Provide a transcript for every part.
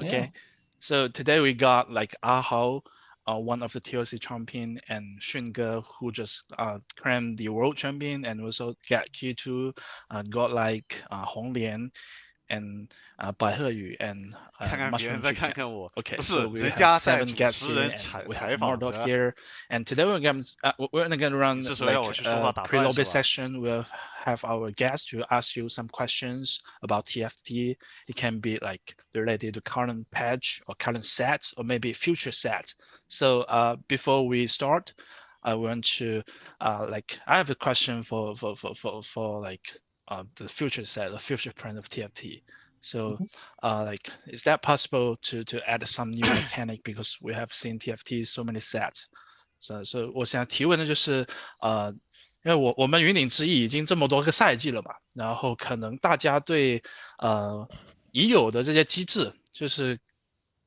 Okay. Yeah. So today we got like Ahao, one of the TOC champion, and Xunge, who just claimed the world champion, and also got Q2, Godlike, Hong Lian, and 百鹤宇 and 看看别人 Mushroom 再 Chicken. 看看我， Okay, 不是 so we 人 have 家在 7 主 guests 持 here, 人 and we have 采访 Mortdog 着， here, and today we're gonna run 这时候 like 要我去说话 a 打断是 pre-lobby 吧？ session. We'll have our guests to ask you some questions about TFT. It can be like related to current patch or current set or maybe future set. So before we start, I want to like I have a question for like the future set, the future plan of TFT. So like is that possible to add some new mechanic because we have seen TFT so many sets. So 我想提问的就是因为我们云顶之弈已经这么多个赛季了吧，然后可能大家对已有的这些机制，就是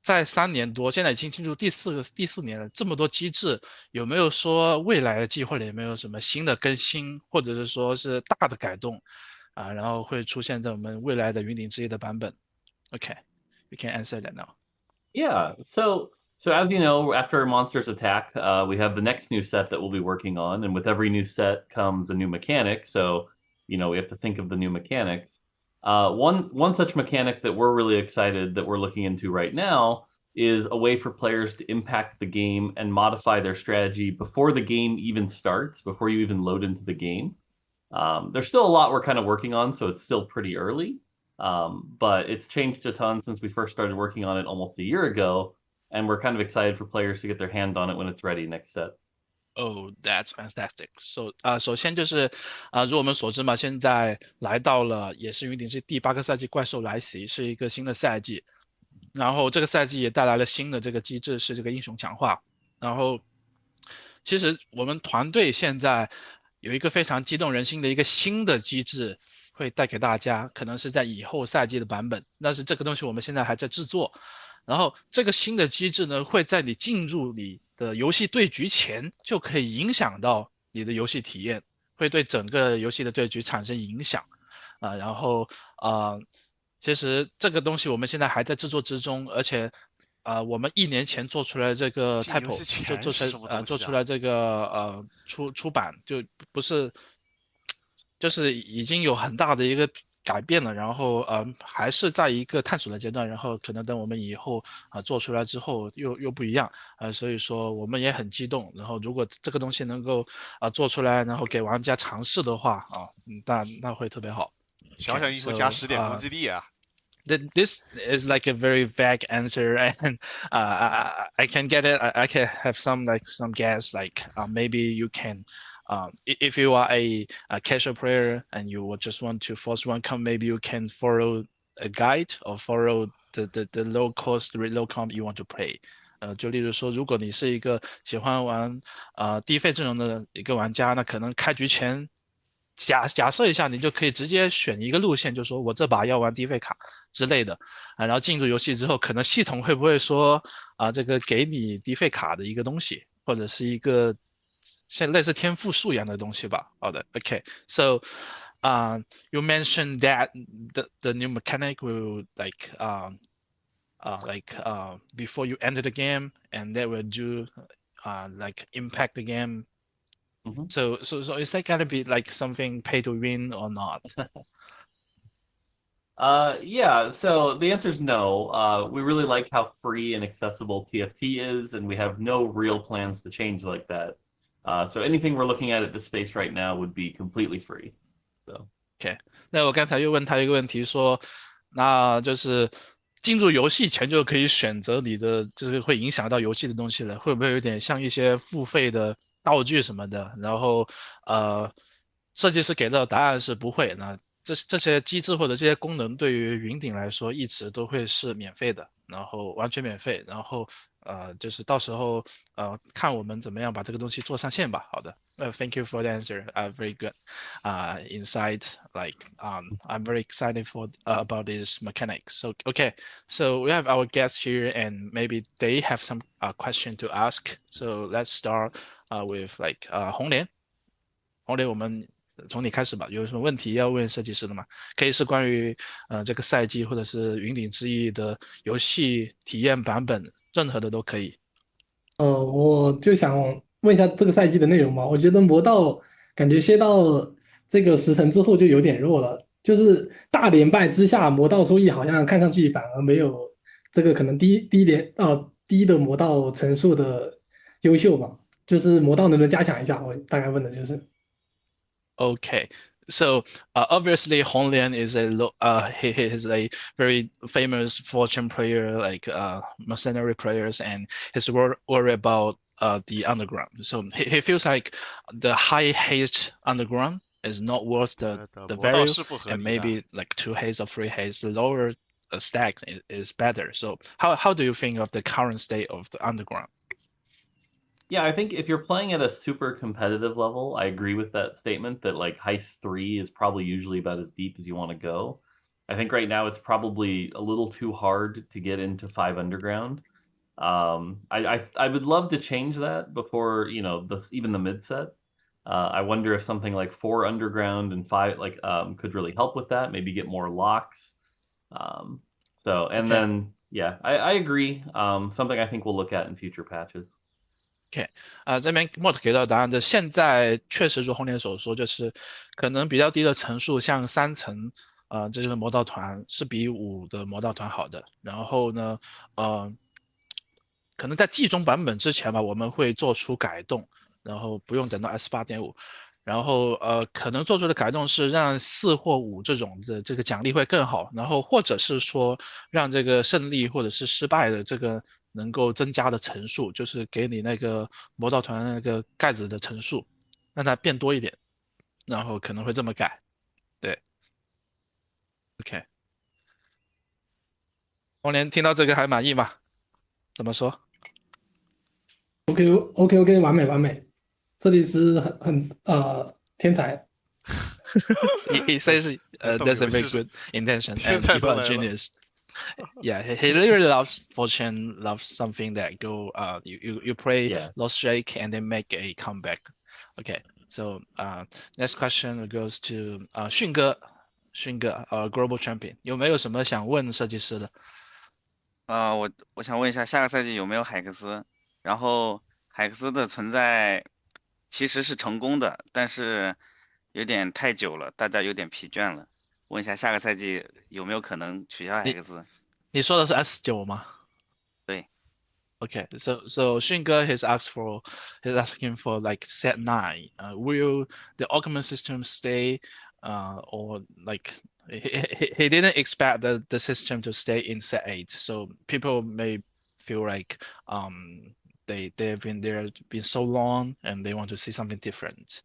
在3年多，现在已经进入第四年了，这么多机制，有没有说未来的计划里有没有什么新的更新，或者是说是大的改动然后会出现在我们未来的云顶之弈的版本 ？Okay, you can answer that now. Yeah. So as you know, after Monsters Attack, we have the next new set that we'll be working on, and with every new set comes a new mechanic. So, we have to think of the new mechanics. One such mechanic that we're really excited that we're looking into right now is a way for players to impact the game and modify their strategy before the game even starts, before you even load into the game. There's still a lot we're kind of working on, so it's still pretty early. But it's changed a ton since we first started working on it almost a year ago, and we're kind of excited for players to get their hand on it when it's ready next set. Oh, that's fantastic. So 首先就是如我们所知嘛，现在来到了也是云顶是第8个赛季，怪兽来袭是一个新的赛季，然后这个赛季也带来了新的这个机制，是这个英雄强化。然后其实我们团队现在有一个非常激动人心的一个新的机制，会带给大家，可能是在以后赛季的版本，但是这个东西我们现在还在制作。然后这个新的机制呢，会在你进入你的游戏对局前就可以影响到你的游戏体验，会对整个游戏的对局产生影响然后其实这个东西我们现在还在制作之中，而且我们1年前做出来这个 typo 做出来这个出版就不是，就是已经有很大的一个改变了，然后还是在一个探索的阶段，然后可能等我们以后做出来之后又不一样所以说我们也很激动，然后如果这个东西能够做出来，然后给玩家尝试的话那会特别好。小小英雄加10点攻击力啊。This is like a very vague answer, and I can get it. I can have some guess, like maybe you can, if you are a casual player and you just want to force one comp, maybe you can follow a guide or follow the low cost low comp you want to play. 就例如说，如果你是一个喜欢玩低费阵容的一个玩家，那可能开局前假设一下，你就可以直接选一个路线，就说我这把要玩低费卡之类的然后进入游戏之后，可能系统会不会说这个给你低费卡的一个东西，或者是一个像类似天赋树一样的东西吧。好的 ，OK， so you mentioned that the new mechanic will like before you enter the game, and that will do like impact the game. So is that gonna be like something pay to win or not? Yeah, so the answer is no. We really like how free and accessible TFT is, and we have no real plans to change like that. So anything we're looking at this space right now would be completely free. So. OK， 那我刚才又问他一个问题说，那就是进入游戏前就可以选择你的，就是会影响到游戏的东西了，会不会有点像一些付费的道具什么的？然后设计师给的答案是不会。那这些机制或者这些功能对于云顶来说一直都会是免费的，然后完全免费，然后就是到时候看我们怎么样把这个东西做上线吧。好的，Thank you for the answer. Very good insight. Like I'm very excited for about this mechanics. So okay, so we have our guests here, and maybe they have some question to ask. So let's start with like 红莲，我们从你开始吧，有什么问题要问设计师的吗？可以是关于这个赛季或者是云顶之弈的游戏体验版本，任何的都可以。我就想问一下这个赛季的内容嘛。我觉得魔道感觉卸到这个10层之后就有点弱了，就是大连败之下，魔道收益好像看上去反而没有这个可能低的魔道层数的优秀吧。就是魔道能不能加强一下？我大概问的就是。Okay, so obviously Hong Lian is he is a very famous fortune player, like mercenary players, and he's worried about the underground. So he feels like the high haste underground is not worth the 魔道 value, 是不合 and 理的。 maybe like 2 haste or 3 haste, the lower stack is better. So how do you think of the current state of the underground? Yeah, I think if you're playing at a super competitive level, I agree with that statement that like Heist 3 is probably usually about as deep as you want to go. I think right now it's probably a little too hard to get into 5 Underground. I would love to change that before, you know, even the mid set. I wonder if something like 4 Underground and 5 could really help with that, maybe get more locks. Um, and Okay. then yeah, I agree. Something I think we'll look at in future patches. OK，这边 Mort 给到答案的，现在确实如红莲所说，就是可能比较低的层数，像3层，这就是魔道团是比5的魔道团好的。然后呢，可能在季中版本之前吧，我们会做出改动，然后不用等到 S8.5。然后可能做出的改动是让4或5这种的这个奖励会更好，然后或者是说让这个胜利或者是失败的这个能够增加的层数，就是给你那个魔道团那个盖子的层数，让它变多一点，然后可能会这么改。对 ，OK，红莲听到这个还满意吗？怎么说？ OK，完美，设计师天才。he says there's a very good intention and people are genius. Yeah, he literally loves fortune, loves something that go you play lost shake and then make a comeback. Okay, so next question goes to 迅哥global champion 有没有什么想问设计师的？我想问一下，下个赛季有没有海克斯？然后海克斯的存在其实是成功的，但是有点太久了，大家有点疲倦了。问一下下个赛季有没有可能取消海克斯？你说的是 S9 吗？对。Okay, so Xinge has asking for like set 9. Will the augment system stay, or like he didn't expect the system to stay in set 8. So people may feel like they've been there been so long and they want to see something different.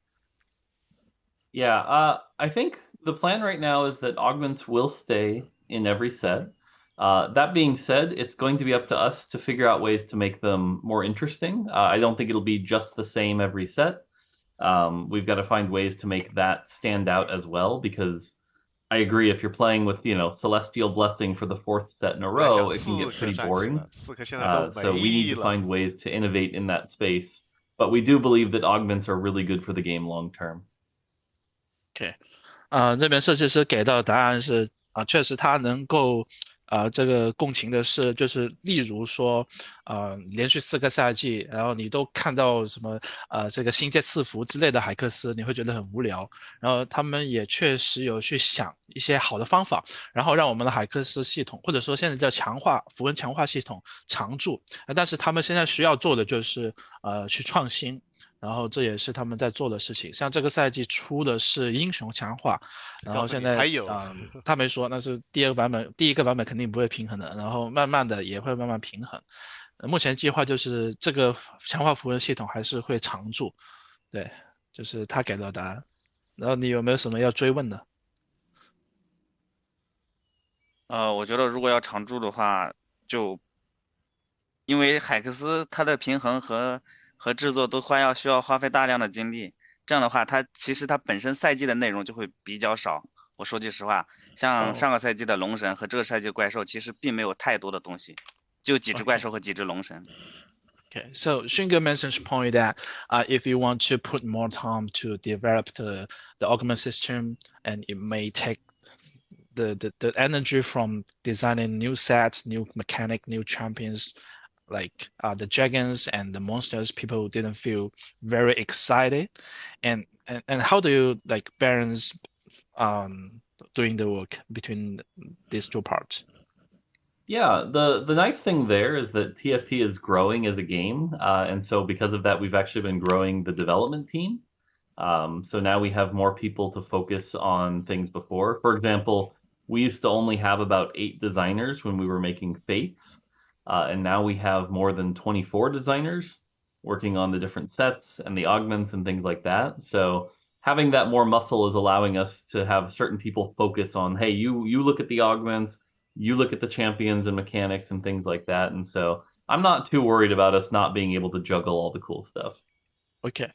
Yeah, I think the plan right now is that augments will stay in every set. That being said, it's going to be up to us to figure out ways to make them more interesting. I don't think it'll be just the same every set. We've got to find ways to make that stand out as well, because I agree, if you're playing with, you know, Celestial Blessing for the 4th set in a row, it can get pretty boring. So we need to find ways to innovate in that space. But we do believe that augments are really good for the game long term. OK，这边设计师给到的答案是确实他能够这个共情的是，就是例如说连续4个赛季，然后你都看到什么这个星界赐福之类的海克斯，你会觉得很无聊。然后他们也确实有去想一些好的方法，然后让我们的海克斯系统，或者说现在叫符文强化系统常驻。但是他们现在需要做的就是去创新。然后这也是他们在做的事情，像这个赛季出的是英雄强化，然后现在他没说，那是第1个版本，第1个版本肯定不会平衡的，然后慢慢的也会慢慢平衡。目前计划就是这个强化符文系统还是会常驻，对，就是他给的答案。然后你有没有什么要追问的？我觉得如果要常驻的话，就因为海克斯它的平衡和制作都需要花费大量的精力，这样的话，其实它本身赛季的内容就会比较少。我说句实话，像上个赛季的龙神和这个赛季的怪兽，其实并没有太多的东西，就几只怪兽和几只龙神。Okay, so Xunge mentioned point that if you want to put more time to develop the augment system, and it may take the energy from designing new sets, new mechanic, new champions, like the dragons and the monsters, people didn't feel very excited. And how do you like balance doing the work between these two parts? Yeah, the nice thing there is that TFT is growing as a game, and so because of that, we've actually been growing the development team. So now we have more people to focus on things before. For example, we used to only have about 8 designers when we were making Fates, and now we have more than 24 designers working on the different sets and the augments and things like that. So having that more muscle is allowing us to have certain people focus on, hey, you look at the augments, you look at the champions and mechanics and things like that. And so I'm not too worried about us not being able to juggle all the cool stuff. OK，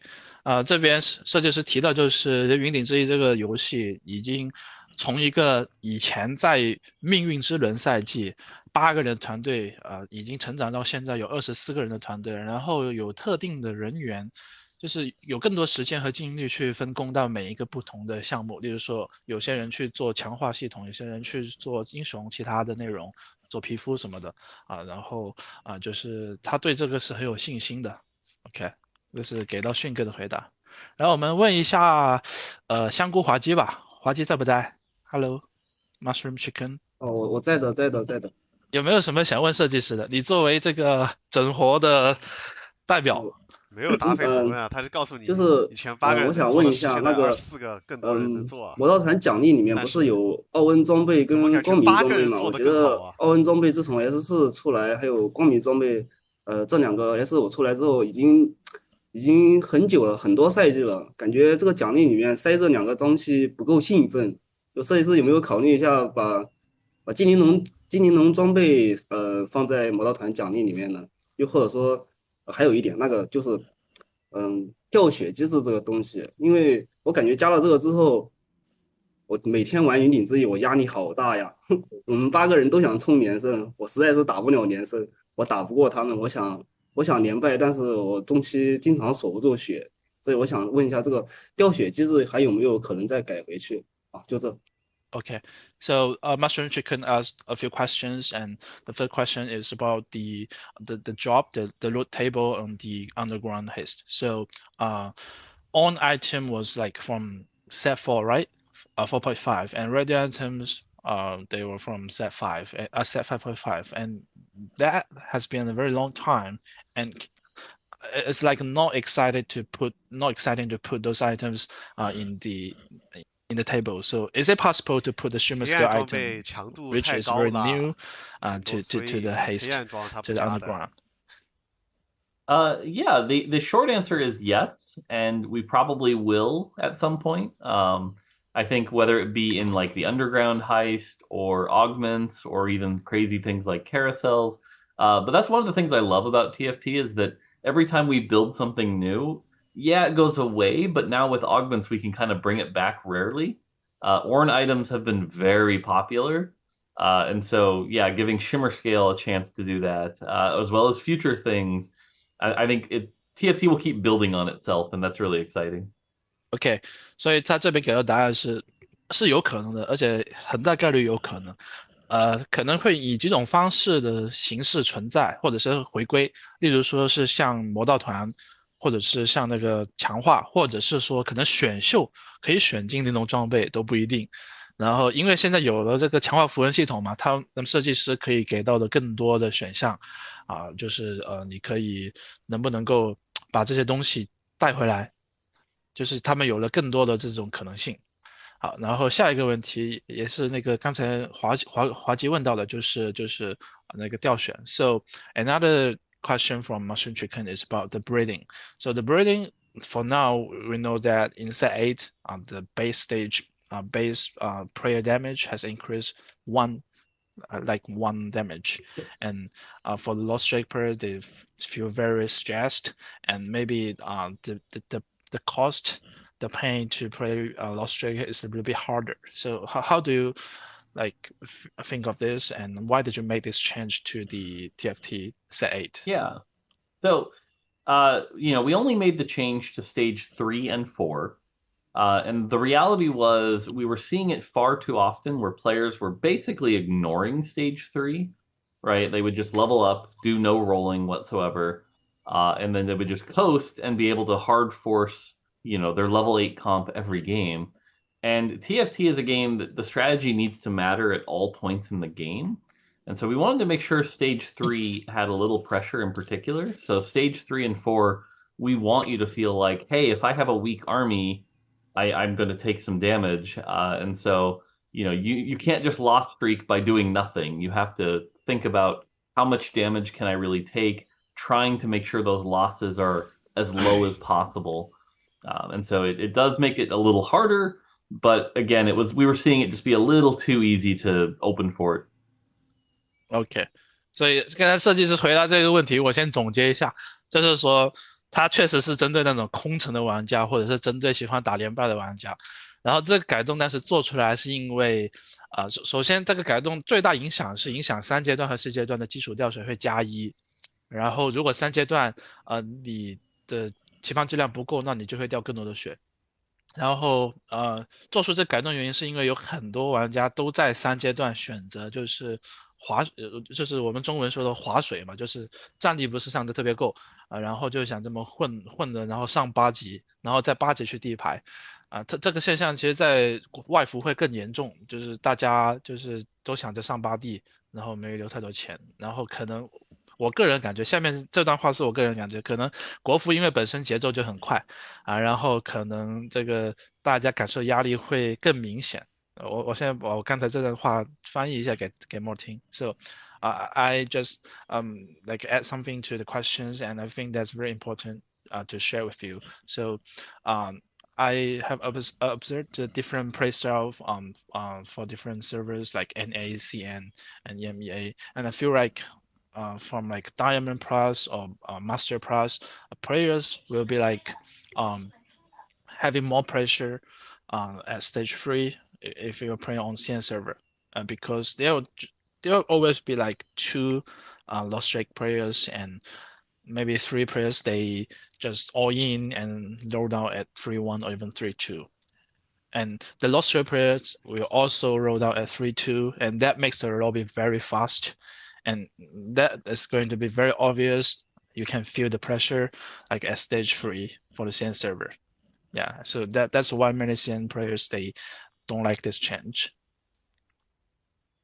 这边设计师提到就是《云顶之弈》这个游戏已经从一个以前在命运之轮赛季8个人团队，已经成长到现在有24个人的团队，然后有特定的人员，就是有更多时间和精力去分工到每一个不同的项目，例如说有些人去做强化系统，有些人去做英雄其他的内容，做皮肤什么的然后就是他对这个是很有信心的。OK。这是给到迅哥的回答，然后我们问一下，香菇滑鸡吧，滑鸡在不在 ？Hello, Mushroom Chicken。我在的。有没有什么想问设计师的？你作为这个整活的代表，没有答非所问啊，他是告诉你，就是以前8个人我想问一下那个24个更多人能做。魔道团奖励里面不是有奥恩装备跟光明装备吗？我觉得奥恩装备自从 S4 出来，还有光明装备，这2个 S5 出来之后，已经很久了，很多赛季了，感觉这个奖励里面塞这2个东西不够兴奋。有设计师有没有考虑一下把精灵龙装备放在魔道团奖励里面呢？又或者说还有一点那个就是掉血机制这个东西，因为我感觉加了这个之后，我每天玩云顶之弈我压力好大呀。我们8个人都想冲连胜，我实在是打不了连胜，我打不过他们，我想连败，但是我中期经常锁不住血，所以我想问一下这个掉血机制还有没有可能再改回去啊？就这。Okay, so Mushroom Chicken asked a few questions, and the first question is about the job, the loot table on the underground heist. So on item was like from set 4, right? 4.5, and ready items they were from set 5, set 5.5, and that has been a very long time, and it's like not exciting to put those items in the table. So is it possible to put the shimmer skill item, which is very new, to the haste, to the underground? Yeah, the short answer is yes, and we probably will at some point. I think whether it be in like the underground heist or augments or even crazy things like carousels. But that's one of the things I love about TFT is that every time we build something new, yeah, it goes away, but now with augments, we can kind of bring it back rarely. Ornn items have been very popular. And so, yeah, giving Shimmer Scale a chance to do that, as well as future things, I think TFT will keep building on itself, and that's really exciting. OK, 所以他这边给的答案是有可能的，而且很大概率有可能。可能会以几种方式的形式存在，或者是回归，例如说是像魔道团，或者是像那个强化，或者是说可能选秀可以选精灵龙装备都不一定。然后因为现在有了这个强化符文系统嘛，他们设计师可以给到的更多的选项就是你可以能不能够把这些东西带回来，就是他们有了更多的这种可能性。好，然后下一个问题也是那个刚才华吉问到的，就是那个调选。So another question from Mushroom Chicken is about the breeding. So the breeding, for now, we know that in set 8, the base stage base prayer damage has increased one damage, and for the Lost Drake players, they feel very stressed, and maybe the cost, the pain to play Lost Drake is a little bit harder. So how do you like think of this, and why did you make this change to the TFT set 8? Yeah. So, we only made the change to stage 3 and 4. And the reality was we were seeing it far too often where players were basically ignoring stage 3, right? They would just level up, do no rolling whatsoever, and then they would just coast and be able to hard force, their level 8 comp every game. And TFT is a game that the strategy needs to matter at all points in the game. And so we wanted to make sure stage 3 had a little pressure in particular. So stage 3 and 4, we want you to feel like, hey, if I have a weak army, I'm going to take some damage. And so, you can't just loss streak by doing nothing. You have to think about how much damage can I really take, trying to make sure those losses are as low as possible. And so it does make it a little harder, but again, we were seeing it just be a little too easy to open for it. OK， 所以刚才设计师回答这个问题，我先总结一下，就是说它确实是针对那种空城的玩家，或者是针对喜欢打连败的玩家。然后这个改动当时做出来是因为，首先这个改动最大影响是影响3阶段和4阶段的基础掉水会+1，然后如果3阶段你的棋盘质量不够，那你就会掉更多的血。然后做出这改动原因是因为有很多玩家都在3阶段选择就是就是我们中文说的划水嘛，就是战力不是上的特别够然后就想这么混的，然后上8级，然后在8级去地牌这个现象其实在外服会更严重，就是大家就是都想着上8地，然后没留太多钱，然后可能我个人感觉，下面这段话是我个人感觉，可能国服因为本身节奏就很快然后可能这个大家感受压力会更明显。我刚才这段话翻译一下给Mo听。So I just like add something to the questions, and I think that's very important to share with you. So I have observed the different play style for different servers like NA, CN, and EMEA, and I feel like from like Diamond Plus or Master Plus, players will be like having more pressure at stage 3 if you're playing on CN server, because there'll always be like 2 lost streak players and maybe 3 players they just all in and roll down at 3-1 or even 3-2. And the lost streak players will also roll down at 3-2, and that makes the lobby very fast. And that is going to be very obvious. You can feel the pressure like at stage 3 for the CN server. Yeah, so that's why many CN players they don't like this change.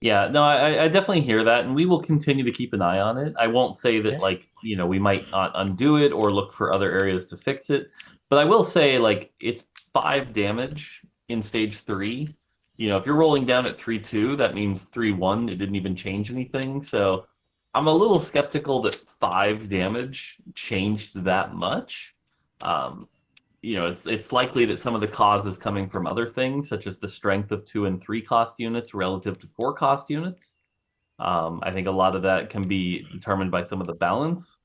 Yeah, no, I definitely hear that, and we will continue to keep an eye on it. I won't say that we might not undo it or look for other areas to fix it, but I will say it's 5 damage in stage 3. If you're rolling down at 3-2, that means 3-1. It didn't even change anything. So I'm a little skeptical that 5 damage changed that much. It's likely that some of the cause is coming from other things, such as the strength of 2 and 3 cost units relative to 4 cost units. I think a lot of that can be determined by some of the balance.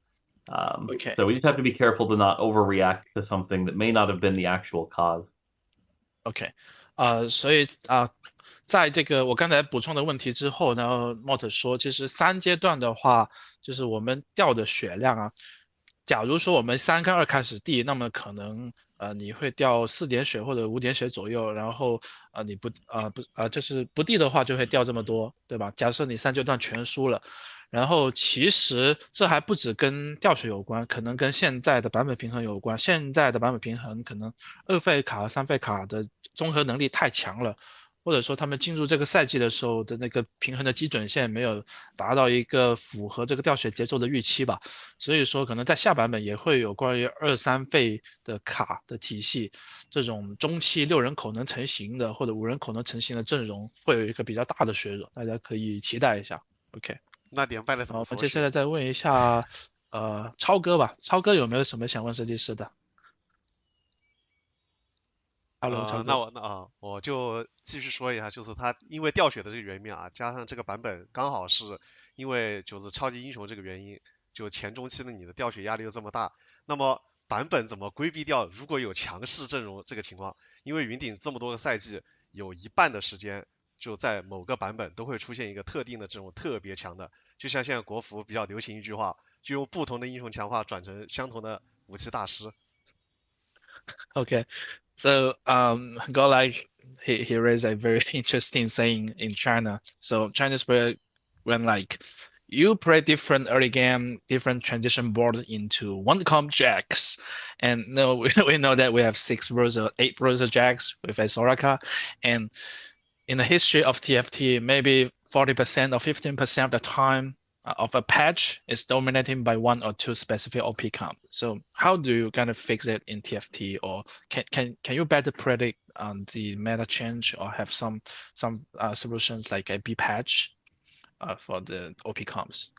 Okay. So we just have to be careful to not overreact to something that may not have been the actual cause. OK. 所以在这个我刚才补充的问题之后呢 Mort 说其实3阶段的话就是我们掉的血量假如说我们3跟2开始地，那么可能你会掉4点血或者5点血左右，然后你就是不地的话就会掉这么多，对吧？假设你3阶段全输了，然后其实这还不止跟掉血有关，可能跟现在的版本平衡有关。现在的版本平衡可能2费卡和3费卡的综合能力太强了，或者说他们进入这个赛季的时候的那个平衡的基准线没有达到一个符合这个掉血节奏的预期吧，所以说可能在下版本也会有关于2、3费的卡的体系，这种中期6人口能成型的或者5人口能成型的阵容会有一个比较大的削弱，大家可以期待一下。OK， 那连败了怎么？我们接下来再问一下超哥吧，超哥有没有什么想问设计师的？Hello，我就继续说一下，就是它因为掉血的这个原因加上这个版本刚好是因为就是超级英雄这个原因，就前中期的你的掉血压力又这么大，那么版本怎么规避掉如果有强势阵容这个情况？因为云顶这么多个赛季，有一半的时间就在某个版本都会出现一个特定的阵容特别强的，就像现在国服比较流行一句话，就用不同的英雄强化转成相同的武器大师。Okay, so Godlike he raised a very interesting saying in China. So Chinese player when like you play different early game, different transition board into one comp jacks, and no, we know that we have 6 browser, 8 browser jacks with a Soraka, and in the history of TFT, maybe 40% or 15% of the time of a patch is dominated by 1 or 2 specific OP comp. So how do you kind of fix it in TFT, or can you better predict the meta change, or have some solutions like a B patch for the OP comps?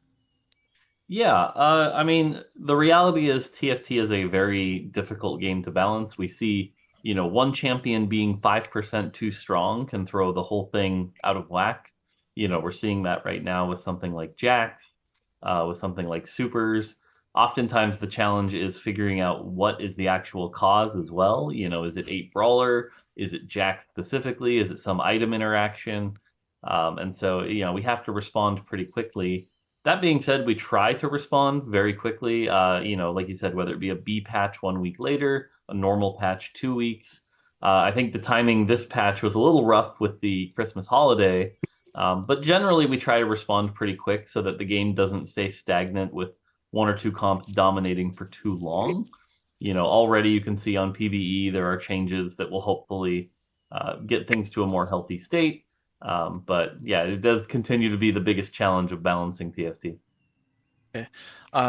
Yeah, I mean, the reality is TFT is a very difficult game to balance. We see, one champion being 5% too strong can throw the whole thing out of whack. We're seeing that right now with something like Jax, with something like Supers. Oftentimes the challenge is figuring out what is the actual cause as well. Is it 8 Brawler? Is it Jax specifically? Is it some item interaction? And so, we have to respond pretty quickly. That being said, we try to respond very quickly. Like you said, whether it be a B patch 1 week later, a normal patch 2 weeks. I think the timing this patch was a little rough with the Christmas holiday. But generally, we try to respond pretty quick so that the game doesn't stay stagnant with 1 or 2 comps dominating for too long. Already you can see on PvE there are changes that will hopefully get things to a more healthy state. But yeah, it does continue to be the biggest challenge of balancing TFT.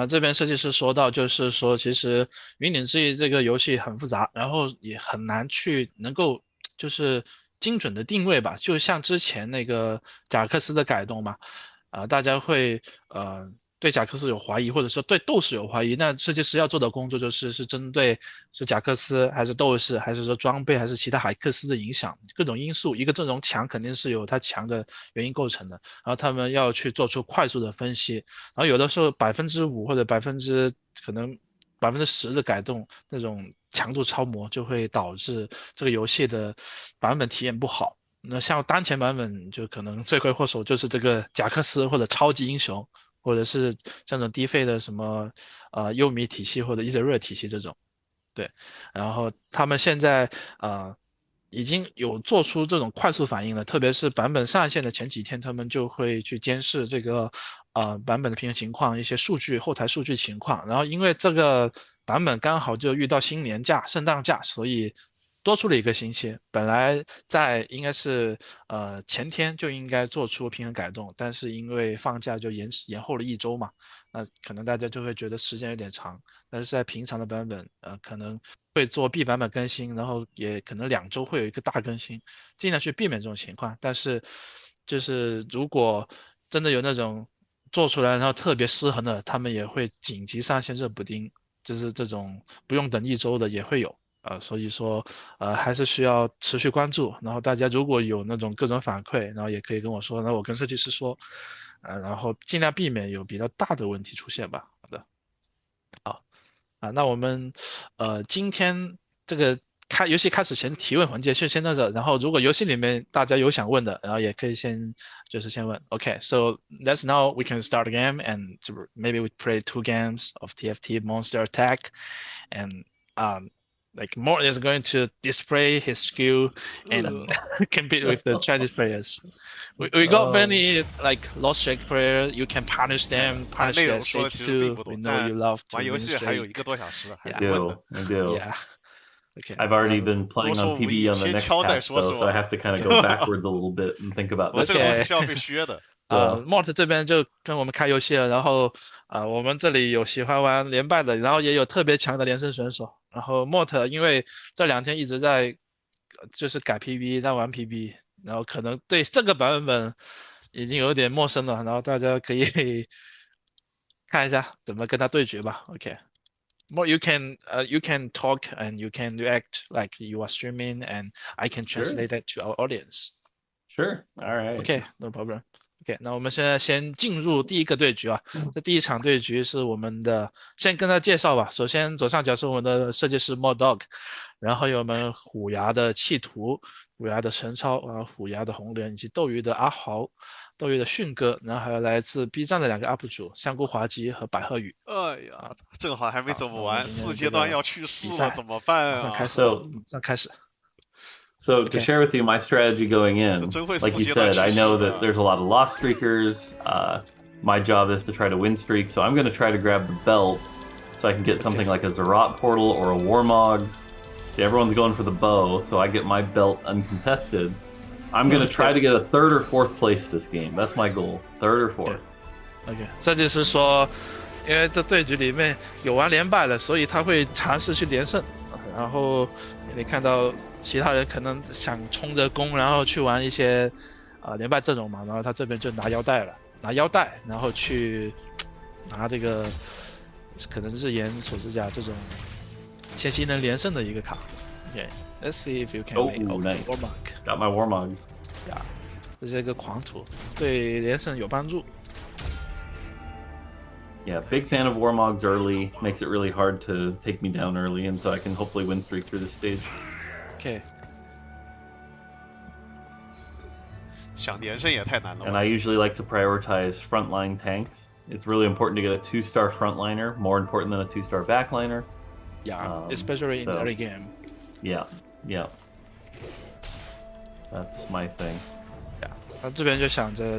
这边设计师说到，就是说其实云顶之弈这个游戏很复杂，然后也很难去能够就是精准的定位吧，就像之前那个贾克斯的改动嘛，大家会对贾克斯有怀疑，或者说对斗士有怀疑，那设计师要做的工作是针对是贾克斯还是斗士，还是说装备，还是其他海克斯的影响，各种因素，一个阵容强肯定是有它强的原因构成的，然后他们要去做出快速的分析，然后有的时候5%或者可能10%的改动，那种强度超模就会导致这个游戏的版本体验不好。那像当前版本就可能罪魁祸首就是这个贾克斯或者超级英雄，或者是这种低费的什么优米体系或者伊泽瑞体系这种，对，然后他们现在已经有做出这种快速反应了，特别是版本上线的前几天，他们就会去监视这个版本的平衡情况，一些后台数据情况，然后因为这个版本刚好就遇到新年假、圣诞假，所以多出了一个星期，本来应该是前天就应该做出平衡改动，但是因为放假就延后了1周嘛，那可能大家就会觉得时间有点长，但是在平常的版本可能会做 B 版本更新，然后也可能2周会有一个大更新，尽量去避免这种情况，但是就是如果真的有那种做出来然后特别失衡的，他们也会紧急上线热补丁，就是这种不用等1周的也会有。所以说还是需要持续关注，然后大家如果有那种各种反馈，然后也可以跟我说，那我跟设计师说，然后尽量避免有比较大的问题出现吧。好的，好那我们今天这个游戏开始前提问环节就先到这，然后如果游戏里面大家有想问的，然后也可以先问。Okay, so let's now we can start a game and maybe we play 2 games of TFT Monster Attack, and like Mort is going to display his skill and compete with the Chinese players. We got many like lost streak players. You can punish them, punish their stage too. We know you love to 玩游戏还有1个多小时，还得问的。I do. Yeah. Okay. I've already been playing on PB on the next patch, so I have to kind of go backwards a little bit and think about 这个东西是要被削的。Mort 这边就跟我们开游戏了，然后我们这里有喜欢玩连败的，然后也有特别强的连胜选手。然后 Mort 因为这2天一直在就是改 PB， 在玩 PB， 然后可能对这个版本已经有点陌生了，然后大家可以看一下怎么跟他对决吧。Okay。More you can talk and you can react like you are streaming, and I can translate it to our audience. Sure. All right. Okay, no problem. Okay, 那我们现在先进入第1个对局啊。这第1场对局是我们的，先跟他介绍吧。首先左上角是我们的设计师 Mortdog， 然后有我们虎牙的企图、虎牙的陈超虎牙的红莲以及斗鱼的阿豪。斗鱼的迅哥，然后还有来自 B 站的2个 UP 主香菇滑稽和百鹤宇。哎呀，正好还没怎么完，4阶段要去世了，怎么办啊？开始。So to share with you my strategy going in, like you said, I know that there's a lot of lost streakers. My job is to try to win streak, so I'm going to try to grab the belt so I can get something like a Zerat portal or a Warmogs. Everyone's going for the bow, so I get my belt uncontested. I'm going to try to get a 3rd or 4th place this game. That's my goal. 3rd or 4th. OK， 设计师说，因为这对局里面有玩连败了，所以他会尝试去连胜。然后你看到其他人可能想冲着攻，然后去玩一些连败阵容嘛，然后他这边就拿腰带，然后去拿这个可能是岩锁指甲这种前期能连胜的一个卡。OK，let's see if you can make Warmog. Got my Warmog. Yeah， 这是一个狂徒，对连胜有帮助。Yeah, big fan of Warmogs early. Makes it really hard to take me down early, and so I can hopefully win streak through this stage. Okay. 想连胜也太难了。And I usually like to prioritize frontline tanks. It's really important to get a 2-star frontliner, more important than a 2-star backliner. Yeah, especially in early game. Yeah. That's my thing. 那这边就想着，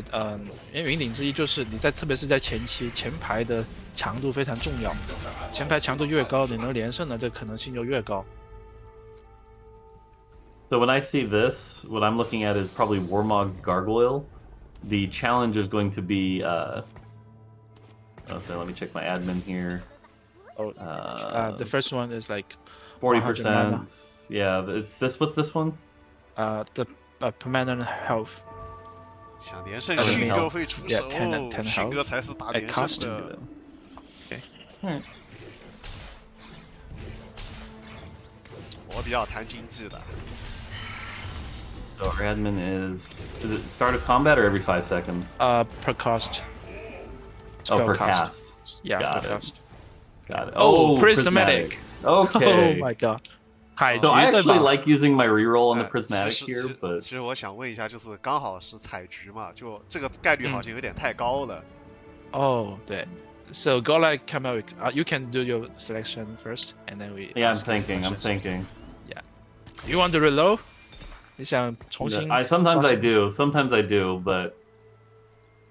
因为云顶之一就是你特别是在前期前排的强度非常重要，前排强度越高，你能连胜的这可能性就越高。So when I see this, what I'm looking at is probably Warmog's Gargoyle. The challenge is going to be, okay, let me check my admin here. The first one is like 40%. Yeah, it's this. What's this one? The permanent health. 想连胜，迅哥会出手，迅哥才是打连胜的。我比较谈经济的。So our admin is it start of combat or every 5 seconds? Per cast. Per cast. Yeah, per cast. Got it. Oh, prismatic. Okay. Oh my god. So I actually like using my reroll on the prismatic here, but 其实我想问一下，就是刚好是采局嘛，就这个概率好像有点太高了。哦，对。So Godlike come out. You can do your selection first, and then we. Yeah, I'm thinking. Yeah. You want to reload? 你想重新 sometimes I do, but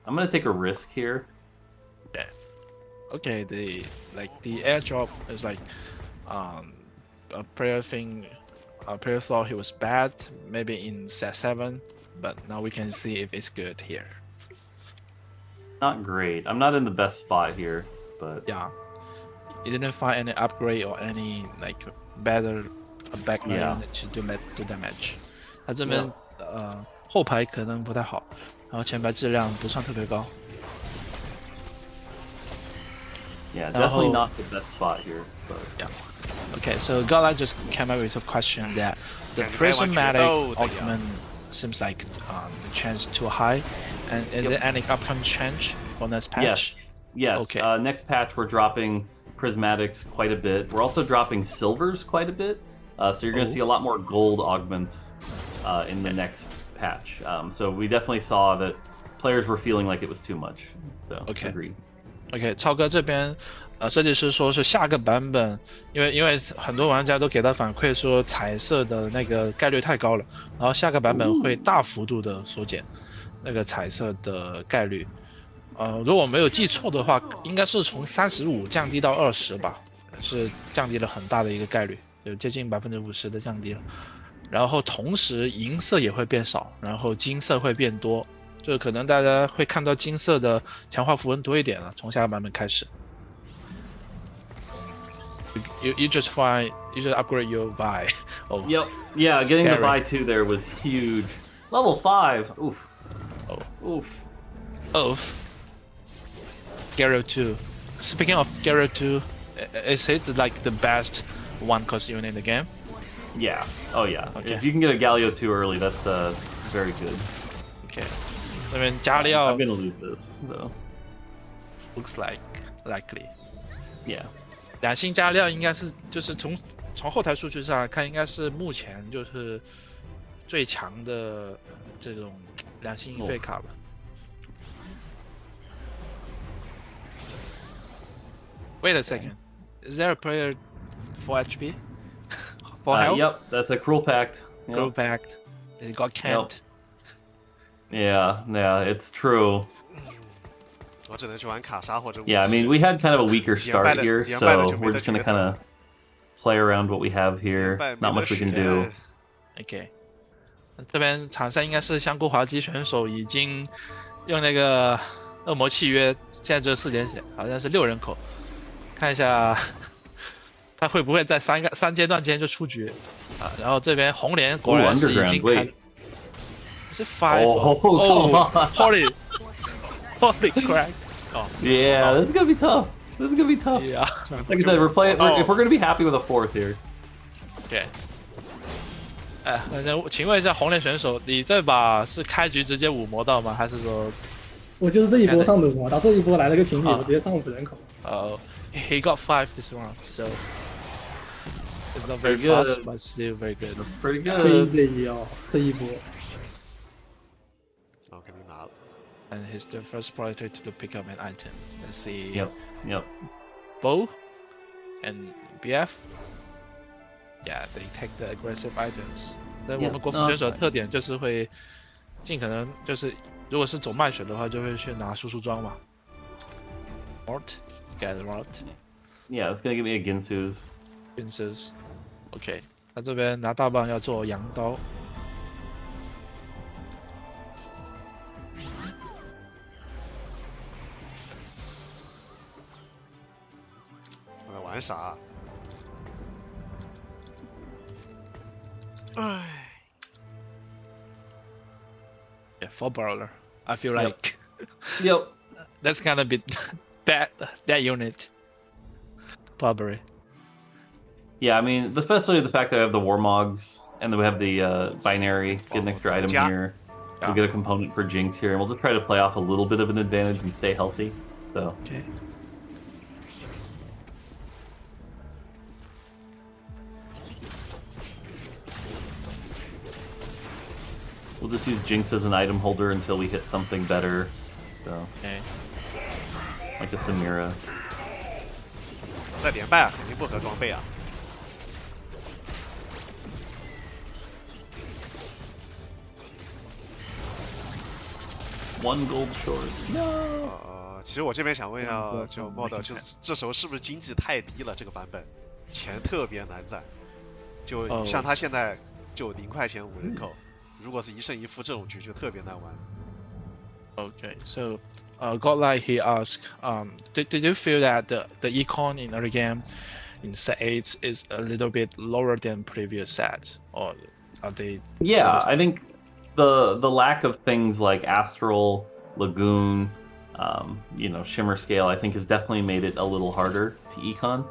I'm gonna take a risk here. Yeah. Okay, the airdrop is like a player thought he was bad maybe in set 7, but now we can see if it's good here. Not great. I'm not in the best spot here, but yeah, you didn't find any upgrade or any like better backline to do damage. 他这边后排可能不太好，然后前排质量不算特别高。Yeah, definitely not the best spot here. But... Yeah. Okay, so Godlike just came up with a question that the prismatic augment seems like the chance too high, and is there any upcoming change for next patch? Yes. Okay. Next patch we're dropping prismatics quite a bit. We're also dropping silvers quite a bit. So you're going to see a lot more gold augments in the next patch. So we definitely saw that players were feeling like it was too much. So agreed. OK， 超哥这边设计师说是下个版本，因为很多玩家都给他反馈说彩色的那个概率太高了，然后下个版本会大幅度的缩减那个彩色的概率。如果我没有记错的话，应该是从35降低到20吧，是降低了很大的一个概率，就接近50%的降低了。然后同时银色也会变少，然后金色会变多。就可能大家会看到金色的强化符文多一点了，从下个版本开始。You just upgrade your Vi. Oh. Yep. Yeah, getting the Vi 2 there was huge. Level 5. Oof. Oh. Oof. Gyro 2. Speaking of Gyro 2, is it like the best one cost unit in the game? Yeah. Oh yeah. Okay. If you can get a Galio 2 early, that's very good. Okay. 那边加料 I'm gonna lose this, though. Looks likely. Yeah. 两星加料应该是就是从后台数据上看，应该是目前就是最强的这种两星废卡吧。Wait a second. Is there a player for HP? For health? Yep, that's a Cruel Pact. Yep. Cruel Pact. It got camped. Yeah, it's true. 我只能去玩卡莎或者武器。Yeah, I mean, we had kind of a weaker start here, so we're just gonna kind of play around what we have here. Not much we can do. OK， 这边场上应该是香菇滑稽选手已经用那个恶魔契约，现在只有4点血，好像是6人口。看一下他会不会在3阶段间就出局啊？然后这边红莲果然是已经开，是 5 holy crap! Oh, yeah, this is gonna be tough. This is gonna be tough. Yeah. Like I said, we're playing. If we're gonna be happy with a 4th here. OK。那请问一下红莲选手，你这把是开局直接5魔道吗？还是说？我就是这一波上的5魔道，这一波来了个情侣，我直接上5人口。He got 5 this round, so it's not very fast, but still very good. Pretty good. 这一波。肯定拿了。And he's the first player to pick up an item. Let's see. Yep. Bow and BF. Yeah, they take the aggressive items. 那我们国服选手的特点就是会尽可能就是如果是走慢血的话，就会去拿输出装嘛。Get Mort. Yeah, it's gonna give me a Ginsu's. Ginsu's. OK， 那这边拿大棒要做羊刀。我在玩啥？唉。Yeah, for brawler. I feel like. Yep. That's kind of bit that unit. Probably. Yeah, I mean, especially the fact that I have the Warmogs and then we have the binary, get an extra item here. We'll get a component for Jinx here, and we'll just try to play off a little bit of an advantage and stay healthy. So. Okay. We'll just use Jinx as an item holder until we hit something better. So. Okay. Like a Samira. 在连败肯定不合装备啊。1 gold short. No. 其实我这边想问一下，就 Mod， 就是这时候是不是经济太低了？这个版本钱特别难攒，就像他现在就0块钱5人口，如果是1胜1负这种局就特别难玩。Okay, so Godlike he asked, did you feel that the econ in early game in set 8 is a little bit lower than previous sets, or are they? Yeah, I think the lack of things like Astral, Lagoon, Shimmer Scale, I think has definitely made it a little harder to econ.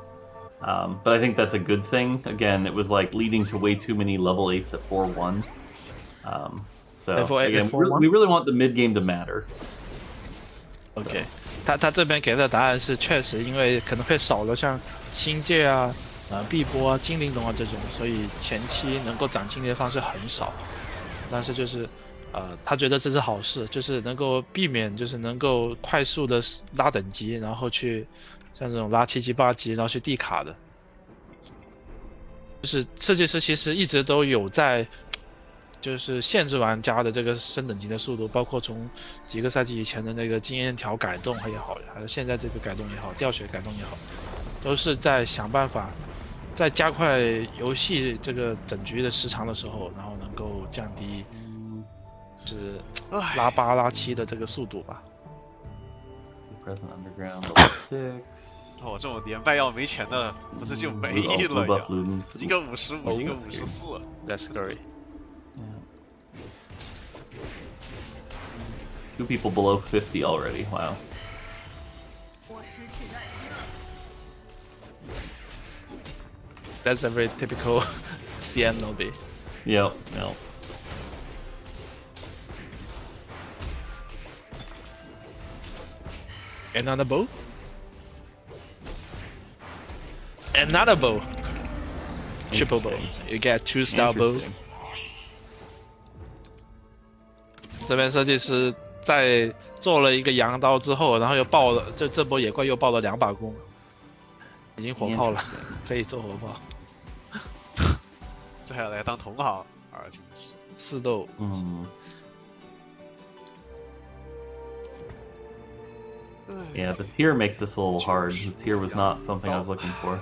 But I think that's a good thing. Again, it was like leading to way too many level 8s at 4-1. So again, we really want the mid game to matter. OK， 他这边给的答案是确实，因为可能会少了像星界啊、碧波啊、精灵龙啊这种，所以前期能够攒经历的方式很少。但是就是他觉得这是好事，就是能够避免，就是能够快速的拉等级，然后去像这种拉7级8级，然后去地卡的。就是设计师其实一直都有在。就是限制玩家的这个升等级的速度，包括从几个赛季以前的那个经验条改动也好，还是现在这个改动也好，掉血改动也好，都是在想办法在加快游戏这个整局的时长的时候，然后能够降低就是拉8拉7的这个速度吧。这种连败要没钱的，不是就没了呀？一个55，一个54。That's scary. 2 people below 50 already. Wow. That's a very typical CN lobby. Yep. Another bow? Another bow. Triple bow. You get 2-star bow. 这边设计师在做了一个羊刀之后，然后又爆了，这波野怪又爆了2把弓，已经火炮了，可以做火炮。这还要来当同行啊，真的是四斗。Yeah, the tier makes this a little hard. The tier was not something I was looking for.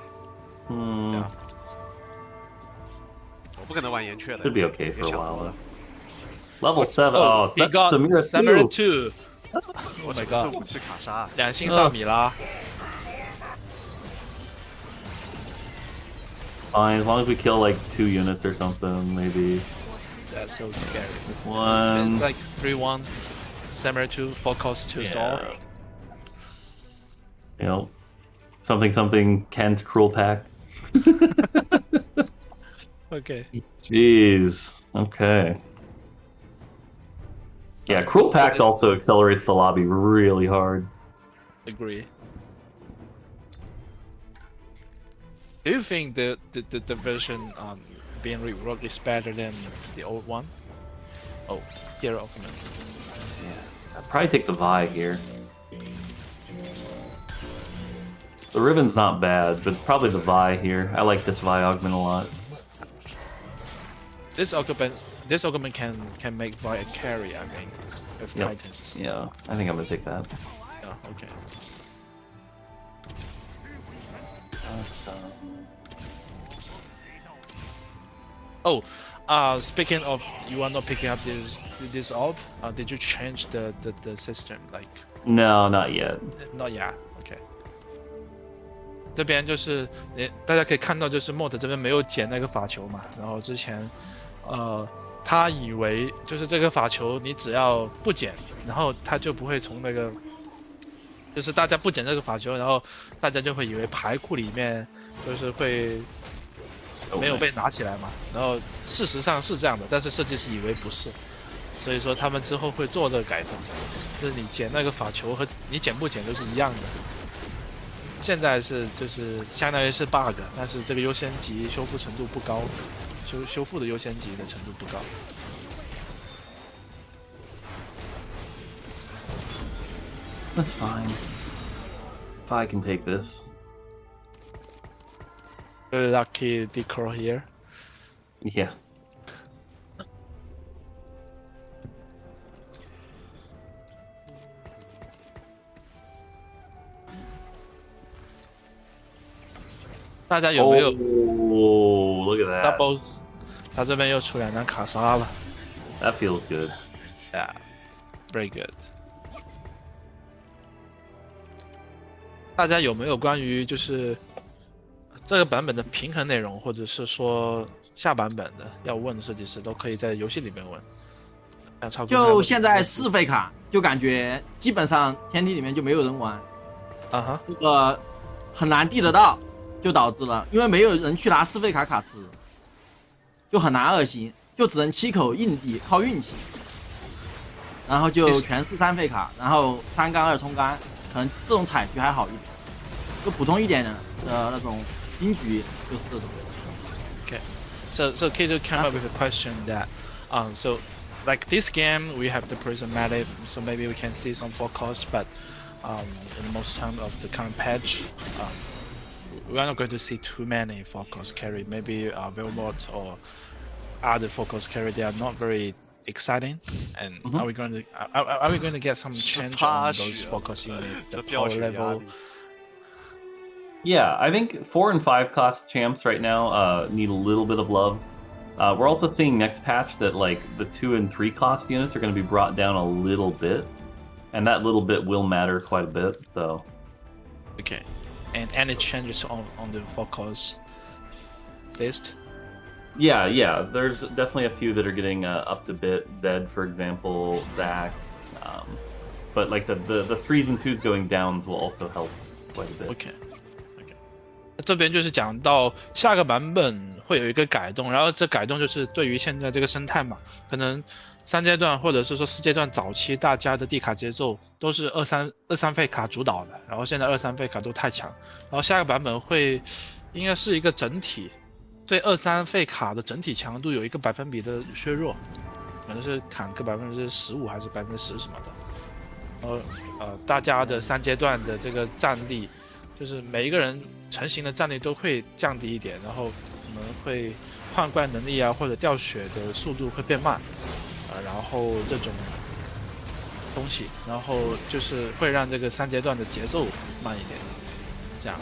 我不可能玩岩雀的。Should be okay for a while. Level 7. Oh, he got Samira 2. 我只能是武器卡杀。2星上米拉。Fine, as long as we kill like 2 units or something, maybe. That's so scary. One. It's like 3-1. Samira 2, 4 cost 2 star. You know, something Kent Cruel Pack. Okay. Jeez. Okay. Yeah, Cruel Pact also accelerates the lobby really hard. Agree. Do you think the version being reworked is better than the old one? Oh, hero augment. Yeah, I'd probably take the Vi here. The Ribbon's not bad, but probably the Vi here. I like this Vi augment a lot. This augment can make Vi a carry, I think, with Titans. Yeah, I think I'm gonna take that. Yeah, okay. Oh, speaking of, you are not picking up this op. Did you change the system? Like? No, not yet. Not yet. Okay. 这边就是大家可以看到，就是 Mort 这边没有捡那个法球嘛，然后之前，他以为就是这个法球你只要不捡，然后他就不会从那个，就是大家不捡这个法球，然后大家就会以为牌库里面就是会没有被拿起来嘛，然后事实上是这样的，但是设计师以为不是，所以说他们之后会做这个改动，就是你捡那个法球和你捡不捡都是一样的。现在是就是相当于是 bug， 但是这个优先级修复程度不高，修复的优先级的程度不高。That's fine. If I can take this. Very lucky decor here. Yeah.大家有没有 Oh, look at that. doubles？ 他这边又出2张卡莎了。That feels good. Yeah, very good. 大家有没有关于就是这个版本的平衡内容，或者是说下版本的要问的设计师，都可以在游戏里面问。就现在4费卡，就感觉基本上天梯里面就没有人玩。啊哈，这个很难递得到。就导致了，因为没有人去拿4费卡卡池，就很难2星，就只能7口硬递，靠运气。然后就全是3费卡，然后3杆2冲杆，可能这种彩局还好一点，就普通一点的那种兵局就是这种。Okay, so Kato came up with a question that, so like this game we have the prismatic, so maybe we can see some forecast, but in most time of the current patch. We are not going to see too many focus carry. Maybe Velmort or other focus carry. They are not very exciting. And are we going to get some change on those focus units, the power level? Yeah, I think 4 and 5 cost champs right now need a little bit of love. We're also seeing next patch that like the 2 and 3 cost units are going to be brought down a little bit, and that little bit will matter quite a bit. So. Okay. And any changes on the focus list? Yeah. There's definitely a few that are getting up to bit. Zed, for example, Zach. But like the 3s and 2s going downs will also help quite a bit. Okay. 这边就是讲到下个版本会有一个改动，然后这改动就是对于现在这个生态嘛，可能3阶段或者是说4阶段早期大家的地卡节奏都是23费卡主导的，然后现在23费卡都太强，然后下个版本会应该是一个整体对23费卡的整体强度有一个百分比的削弱，可能是砍个15%还是10%什么的，然后大家的3阶段的这个战力就是每一个人成型的战力都会降低一点，然后可能会换怪能力啊或者掉血的速度会变慢，然后这种东西，然后就是会让这个3阶段的节奏慢一点，这样。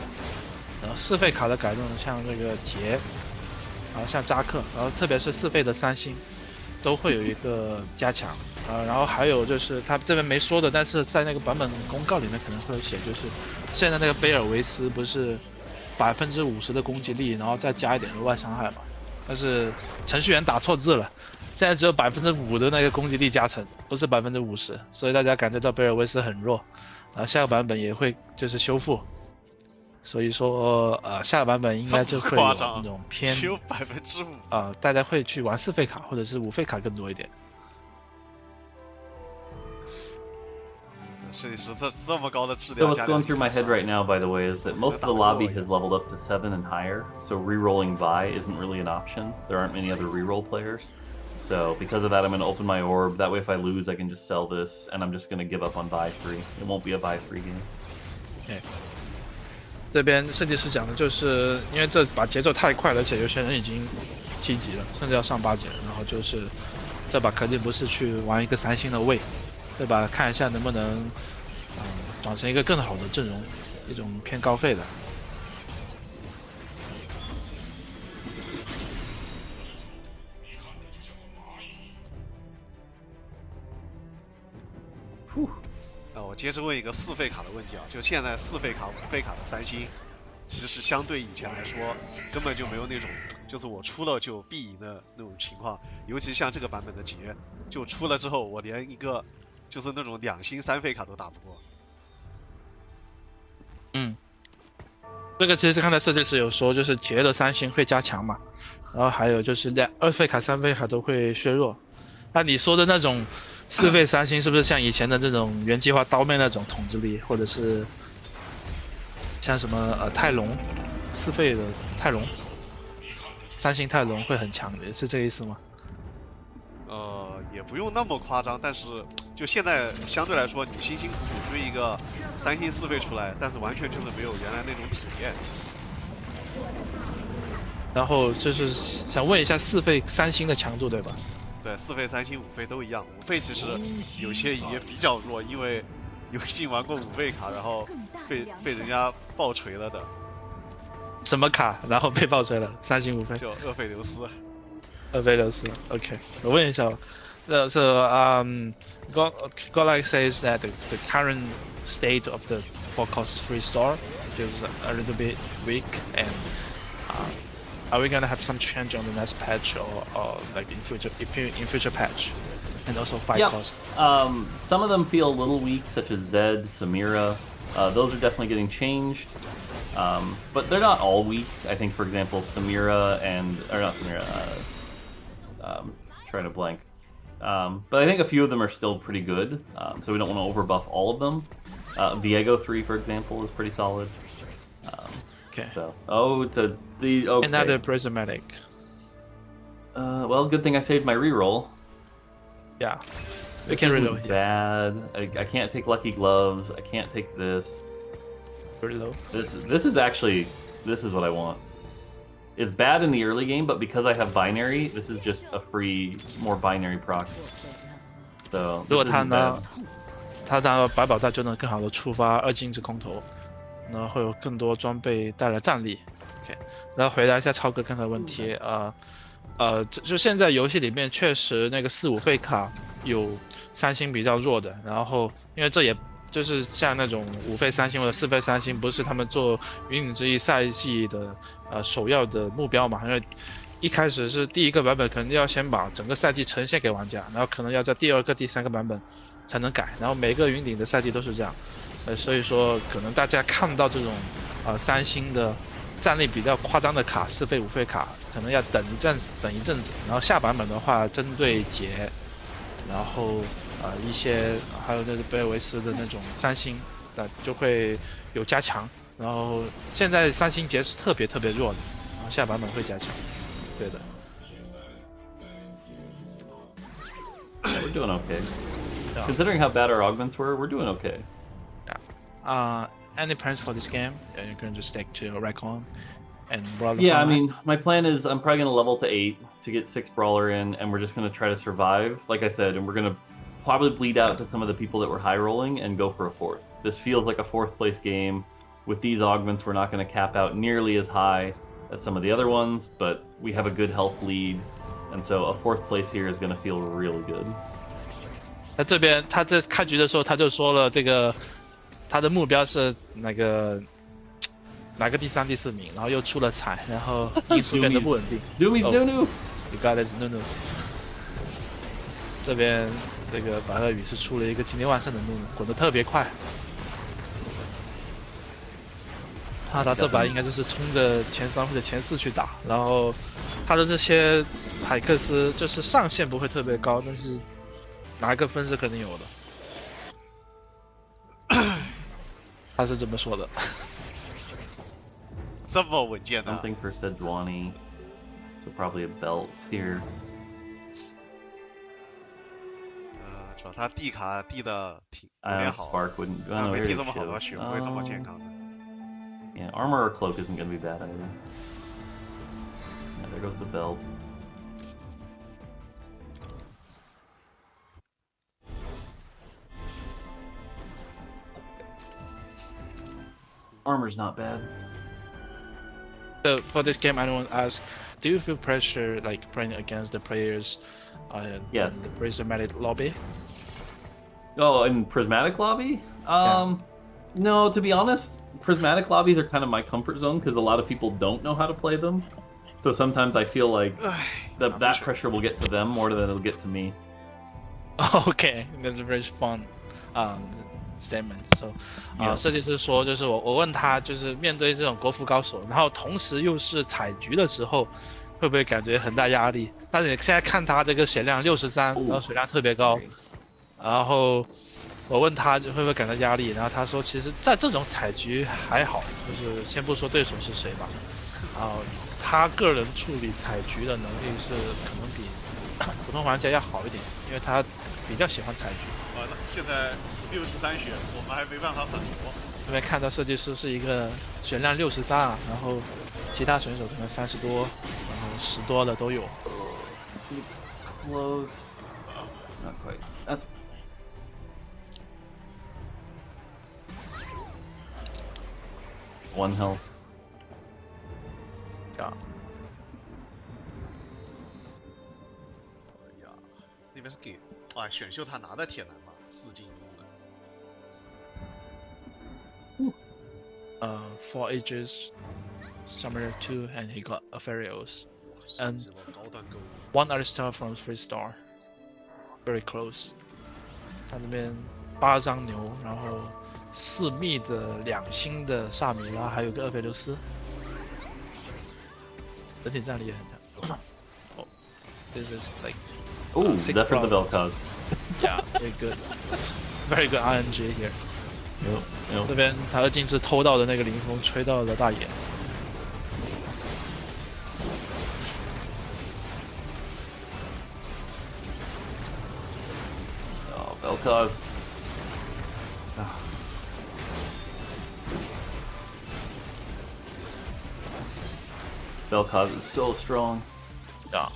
然后4费卡的改动，像这个杰，然后像扎克，然后特别是4费的3星，都会有一个加强。然后还有就是他这边没说的，但是在那个版本公告里面可能会有写，就是现在那个贝尔维斯不是50%的攻击力，然后再加一点额外伤害嘛？但是程序员打错字了，现在只有5%的那个攻击力加成，不是50%，所以大家感觉到贝尔维斯很弱。下个版本也会就是修复，所以说下个版本应该就会有那种偏只有5%大家会去玩4费卡或者是5费卡更多一点。设计师这么高的质 So 量。 what's going through my head right now, by the way, is that most of the lobby has leveled up to 7 and higher, so re-rolling Vi isn't really an option. There aren't many other re-roll players. So because of that, I'm going to open my orb. That way if I lose, I can just sell this, and I'm just going to give up on Vi free. It won't be a Vi free game. Okay. 这边设计师讲的就是，因为这把节奏太快了，而且有些人已经7级了，甚至要上8级了，然后就是这把肯定不是去玩一个3星的位。对吧？看一下能不能，转成一个更好的阵容，一种偏高费的。我接着问一个4费卡的问题啊，就现在4费卡、5费卡的3星，其实相对以前来说，根本就没有那种就是我出了就必赢的那种情况，尤其像这个版本的杰，就出了之后，我连一个就是那种2星3费卡都打不过。这个其实刚才设计师有说，就是杰的3星会加强嘛，然后还有就是2费卡、3费卡都会削弱。那你说的那种4费3星，是不是像以前的这种原计划刀妹那种统治力，或者是像什么泰隆4费的泰隆3星泰隆会很强的，是这个意思吗？也不用那么夸张，但是就现在相对来说，你辛辛苦苦追一个3星4费出来，但是完全就是没有原来那种体验。然后就是想问一下4费3星的强度对吧？对，4费3星5费都一样。5费其实有些也比较弱，因为有幸玩过5费卡，然后被人家爆锤了的。什么卡？然后被爆锤了？3星5费？就厄斐琉斯。厄斐琉斯 ，OK， 我问一下吧。Godlike says that the current state of the forecast 3-star is a little bit weak, and are we gonna have some change on the next patch or like in future patch, and also 5 cost? Some of them feel a little weak, such as Zed, Samira. Those are definitely getting changed. But they're not all weak. I think, for example, Samira or not Samira. Trying to blank. But I think a few of them are still pretty good, so we don't want to overbuff all of them. Viego 3, for example, is pretty solid. Okay. So, okay. Another prismatic. Well, good thing I saved my reroll. Yeah. We can reload. Bad. I can't take lucky gloves. I can't take this. Reload. This is what I want. It's bad in the early game, but because I have binary, this is just a free, more binary proc. So 如果他拿百宝袋就能更好的触发2进制空投，然后会有更多装备带来战力。OK， 然后回答一下超哥刚才的问题，就现在游戏里面确实那个4、5费卡有3星比较弱的，然后因为这也就是像那种5费3星或者4费3星，不是他们做云顶之弈赛季的首要的目标嘛？因为一开始是第一个版本，可能要先把整个赛季呈现给玩家，然后可能要在第2个、第3个版本才能改，然后每个云顶的赛季都是这样，所以说可能大家看到这种3星的战力比较夸张的卡，4费5费卡，可能要等一阵子，然后下版本的话针对杰，然后一些还有那个贝尔维斯的那种3星，就会有加强。然后现在3星杰是特别弱的，然后下版本会加强。对的。We're doing okay. Considering how bad our augments were, we're doing okay. any plans for this game? Are you going to stick to Recon and Brawler? Yeah, I mean, my plan is I'm probably going to level to 8 to get 6 Brawler in, and we're just going to try to survive, like I said, and we're going to probably bleed out to some of the people that were high rolling and go for a 4th. This feels like a 4th place game. With these augments, we're not going to cap out nearly as high as some of the other ones, but we have a good health lead, and so a 4th place here is going to feel really good. 他这边他在开局的时候他就说了，这个他的目标是哪个第3、第4名，然后又出了彩，然后因素变得不稳定。Nunu， You got it, Nunu。这边这个白鹤宇是出了一个精力旺盛的Nunu，滚得特别快。他这把应该就是冲着前3或者前4去打，然后他的这些海克斯就是上限不会特别高，但是拿一个分是肯定有的。他是这么说的。这么稳健的。Something for Sejuani, so probably a belt here. 主要他地卡地的挺有点好。Spark wouldn't. 没地这么好的血不会这么健康的。Yeah, armor or cloak isn't going to be bad either. Yeah, there goes the belt. Armor's not bad. So for this game, I want to ask, do you feel pressure like playing against the players yes. in the prismatic lobby? Oh, in prismatic lobby? Yeah. No, to be honest, prismatic lobbies are kind of my comfort zone because a lot of people don't know how to play them. So sometimes I feel like that pressure will get to them more than it'll get to me. Okay, that's a very fun statement. So, 设计师说，就是我问他，就是面对这种国服高手，然后同时又是采局的时候，会不会感觉很大压力？但是你现在看他这个血量63，然后血量特别高，然后我问他会不会感到压力，然后他说，其实在这种采局还好，就是先不说对手是谁吧，他个人处理采局的能力是可能比普通玩家要好一点，因为他比较喜欢采局。完了，现在63血，我们还没办法反驳。这边看到设计师是一个血量63，然后其他选手可能30多，然后10多的都有。Close. Not quite. That's. One health. Yeah. 那边是给选秀他拿的铁男嘛，4进1的。4 ages, Summoner 2, and he got a Ferios. And 1 other star from 3 star. Very close. 他这边8张牛，然后4密的2星的萨米拉，还有个厄斐琉斯。整体战力也很强。Oh, this is like. Ooh, that's for the Vel'Koz. Yeah, very good. Very good RNG here. 有这边塔克金是偷到的那个林峰吹到了大眼。Oh, Vel'Koz. Vel'Koz is so strong. Yeah.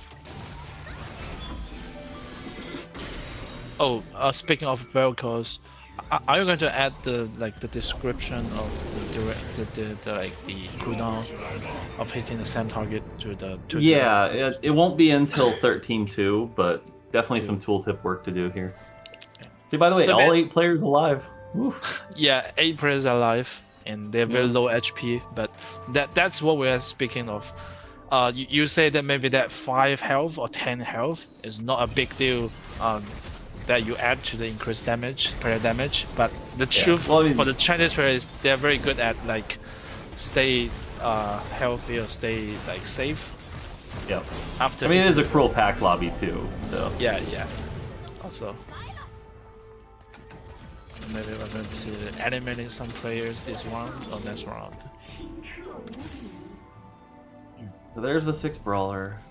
Oh, speaking of Vel'Koz, are you going to add the description of the cooldown of hitting the same target to the? Yeah, it won't be until 13.2, but definitely some tooltip work to do here. See, by the way, all 8 players alive. Oof. Yeah, 8 players are alive, and they're very low HP. But that's what we're speaking of. You say that maybe that 5 health or 10 health is not a big deal. That you add to the increased damage, player damage, but the truth for the Chinese players, they're very good at like stay healthy or stay like safe. Yeah. After I mean, it is a cruel pack lobby too, so. Yeah. Also, maybe we're going to eliminate some players this round or next round. So there's the 6 brawler.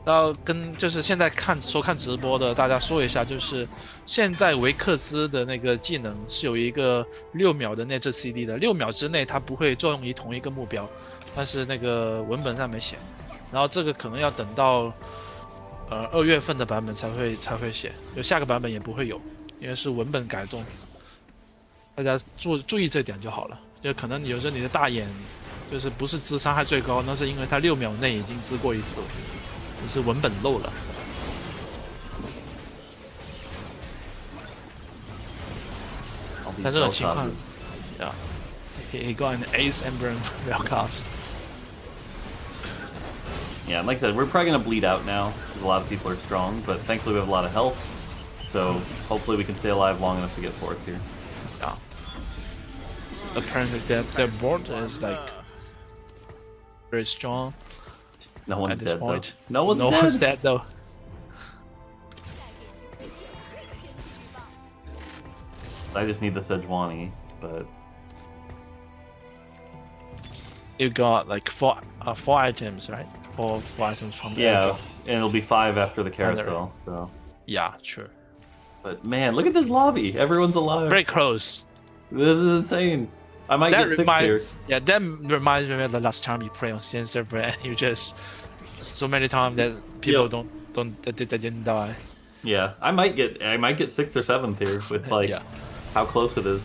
然后跟就是现在看直播的大家说一下，就是现在维克兹的那个技能是有一个6秒的内置 CD 的，6秒之内它不会作用于同一个目标，但是那个文本上没写。然后这个可能要等到2月份的版本才会写，就下个版本也不会有，因为是文本改动，大家注意这点就好了。就可能有时候你的大眼就是不是滋伤害最高，那是因为它6秒内已经滋过一次了，只是文本漏了。但这种情况，yeah, he got an ace emblem railcast. Yeah, and like I said, we're probably going to bleed out now, because a lot of people are strong, but thankfully we have a lot of health, so hopefully we can stay alive long enough to get 4th here. Yeah. Apparently their board is like very strong. No one's at this dead point. Though. No one's dead though. I just need the Sejuani, but you got like four items, right? Four items from the yeah, and it'll be 5 after the carousel. So yeah, sure. But man, look at this lobby. Everyone's alive. Very close. This is insane. I might get 6 here. Yeah, that reminds me of the last time you play on CN server and you just so many times that people they didn't die. Yeah, I might get 6th or 7th here with like how close it is.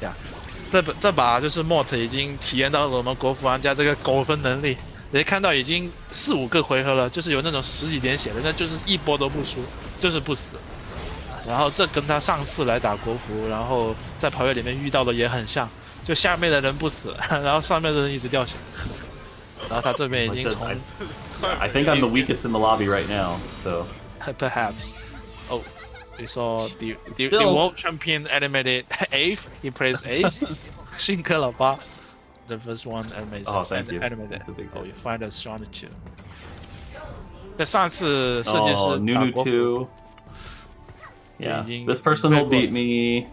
Yeah. 这把就是 Mort 已经体验到了我们国服玩家这个狗分能力，你看到已经4、5个回合了，就是有那种10几点血的，那就是一波都不输，就是不死。然后这跟他上次来打国服，然后在跑野里面遇到的也很像，就下面的人不死，然后上面的人一直掉血。然后他这边已经从 I think I'm the weakest in the lobby right now, so perhaps. Oh, we saw the world champion animated 8th. He plays 8th. 辛苦了吧 The first one animated. Oh, thank you. Animated. Oh, you find a stronger too. 在上次设计师打国服。Yeah, this person will beat me.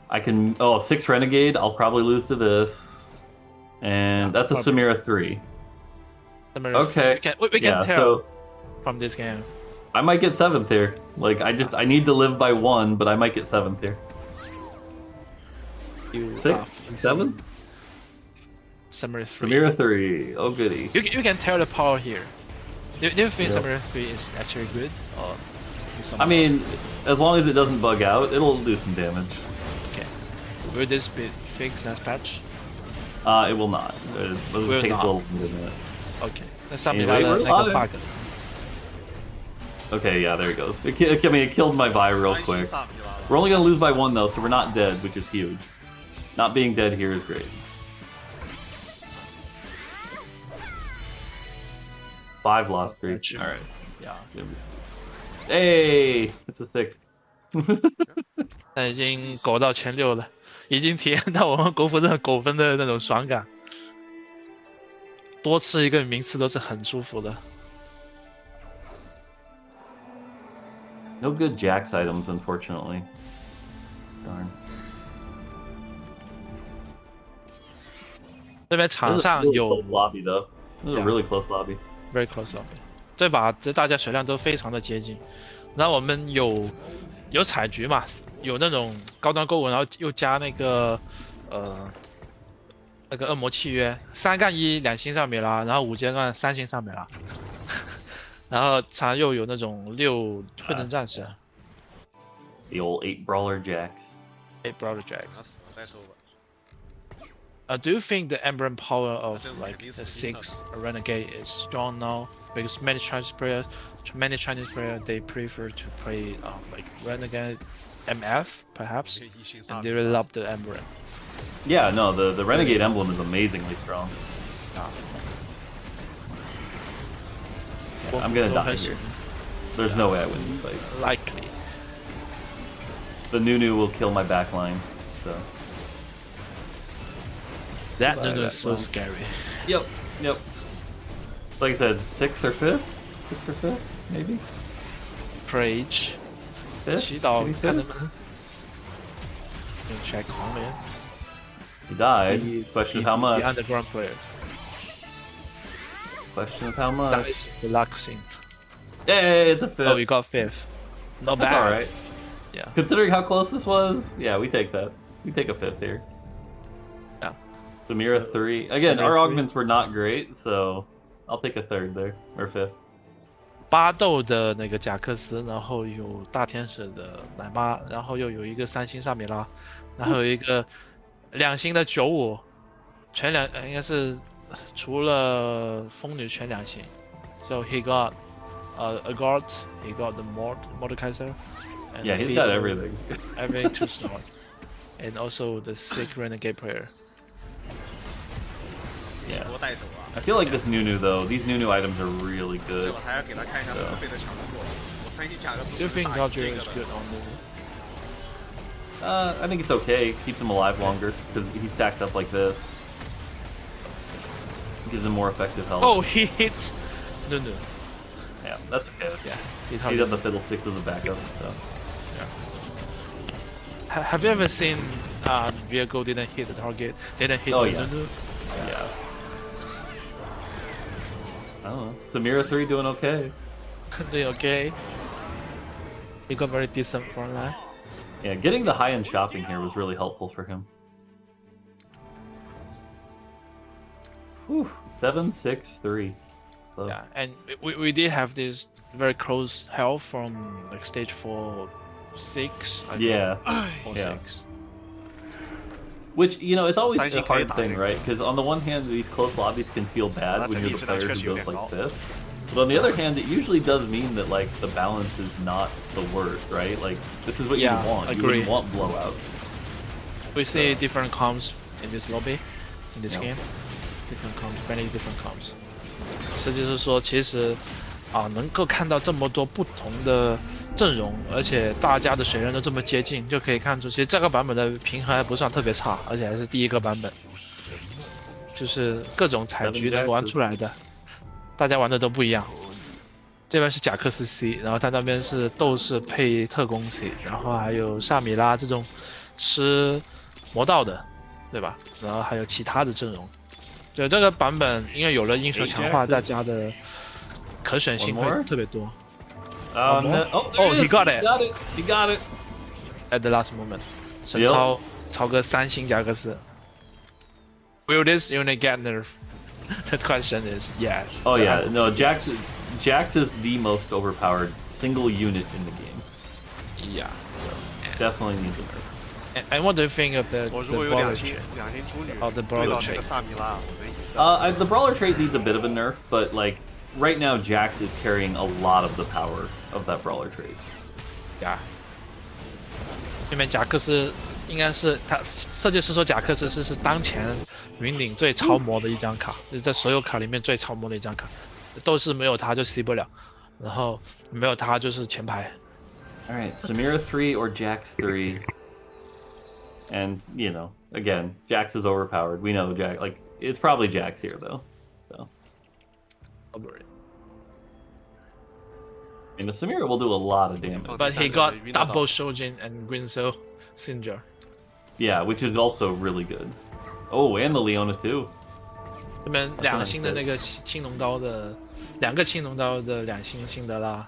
I can 6 Renegade. I'll probably lose to this, and that's a Samira 3. Okay, we can tell from this game. I might get 7th here. Like I need to live by 1, but I might get 7th here. 6th, 7th. Samira 3. Samira 3. Oh goody. You can tell the power here. Do you think Samira 3 is actually good or? I mean, as long as it doesn't bug out, it'll do some damage. Okay. Will this be fixed next patch? It will not. It will take a little minute. Okay. That's something like a bug. Okay, yeah, there it goes. It killed my Vi real quick. We're only gonna lose by 1 though, so we're not dead, which is huge. Not being dead here is great. 5 lost 3. Alright. Yeah. Hey, it's a 6. 他已经狗到前6了，已经体验到我们国服这种狗分的那种爽感，多吃一个名次都是很舒服的。No good Jax items, unfortunately. Darn. 这边场上有 lobby though. This is a really close lobby. Very close lobby. 这把大家血量都非常的接近。然后我们有采菊嘛，有那种高端勾纹，然后又加那个那个恶魔契约，3-1 2星上米拉，然后5阶段3星上米拉。然后常又有那种6混沌战士。The old 8 brawler Jax. 8 brawler Jax. Do you think the emblem power of like the 6 renegade is strong now? Because many Chinese players they prefer to play like renegade MF perhaps, and they really love the emblem. Yeah, no, the renegade emblem is amazingly strong. Yeah, I'm gonna die here. There's no way I win this fight. Likely. The Nunu will kill my backline, so. That Nunu is so scary. Yep. Like I said, 6th or 5th? 6th or 5th, maybe? Prage. 5th? 祈祷看能不能 check 红莲 He died. Question how much? The underground player. Question of how much. That is relaxing. Hey, it's a fifth. Oh, you got 5th. Not That's bad. all right. Yeah. Considering how close this was, yeah, we take that. We take a 5th here. Yeah. Samira 3. Again, Samira our 3. augments were not great, so I'll take a 3rd there or 5th. 巴豆的那个贾克斯，然后有大天使的奶妈，然后又有一个3星萨米拉，然后有一个2星的95，全应该是除了风女全2星。So he got a guard, he got the Mordekaiser. Yeah, he's got everything. Every 2 stars, and also the sick renegade player. Yeah. 多带走啊！ I feel like this Nunu though, these Nunu items are really 这 good. 我还要给他看一下4倍的强度。我3星价格不 Do you 是 think 大于 Dodger 这个 is 的。 good on the? I think it's okay. Keeps him alive longer because he's stacked up like this. Gives him more effective health. Oh, he hit. No. Yeah, that's okay. Yeah, He's got the Fiddlesticks as a backup. So. Have you ever seen vehicle didn't hit the target? Didn't hit Oh, the yeah. Nunu? Yeah. I don't know. Samira 3 doing okay. They okay. He got very decent front line. Yeah, getting the high-end shopping here was really helpful for him. Whew. 7, 6, 3. So, Yeah, and we did have this very close health from like stage 4, 6. I think. yeah. 4, Yeah. 6. Which, you know, it's always Sanji a hard Keita, thing, right? Because on the one hand, these close lobbies can feel bad That's when a you're the decent player actually who goes really like well. this. But on the other hand, it usually does mean that, like, the balance is not the worst, right? Like, this is what Yeah, you want. You agree. wouldn't want blowout. We see different comps in this lobby, in this Yeah. game. Different comps, many different comps. 这就是说，其实能够看到这么多不同的阵容，而且大家的水准都这么接近，就可以看出，其实这个版本的平衡还不算特别差，而且还是第一个版本，就是各种采局能玩出来的，大家玩的都不一样。这边是贾克斯 C， 然后他那边是斗士配特工 C， 然后还有萨米拉这种吃魔道的，对吧？然后还有其他的阵容。对，这个版本因为有了英雄强化，大家的可选性会特别多。Oh, he got it. He got it. At the last moment. 神超哥3星贾克斯。Will this unit get nerfed? The question is yes. Oh yeah, no, Jax is the most overpowered single unit in the game. Yeah. Definitely needs a nerf. And what do you think of the 我如果有 brawler 2星 trait? 猪女 Oh, the 对 brawler 到那 trait. 个萨米拉，我能赢的。 The brawler trait needs a bit of a nerf, but like right now, Jax is carrying a lot of the power of that brawler trait. Yeah. 因为贾克斯应该是他设计师说贾克斯是当前云顶最超模的一张卡，就是在所有卡里面最超模的一张卡，斗士没有他就 C 不了，然后没有他就是前排。All right, Samira 3 or Jax 3. And, you know, again, Jax is overpowered. We know Jax, like, it's probably Jax here, though. So. I mean, the Samira will do a lot of damage. But he got double Shojin and Guinso Sinjar. Yeah, which is also really good. Oh, and the Leona, too. 这边2星的那个青龙刀的2个青龙刀的2星辛德拉，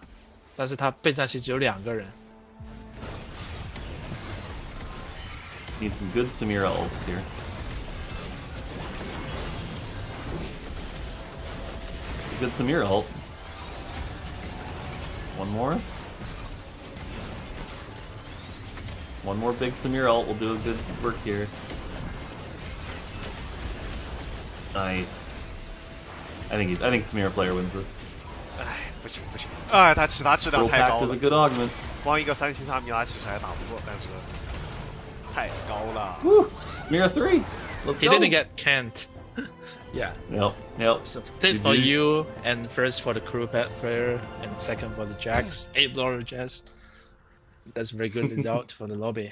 但是他备战期只有2个人。Need some good Samira ult here. Good Samira ult. One more. One more big Samira ult will do a good work here. Nice. I think Samira player wins this. 哎，不行，哎，他其他质量 Full 太 pack 高 is 了 a，good augment. 光一个3星萨米拉其实还打不过，但是太高了。 Woo! Samira 3. Let's He go. didn't get Kent. Yeah. Yep. So third for you, and first for the crew player, and second for the Jax. 8 dollar Jazz. That's a very good result for the lobby.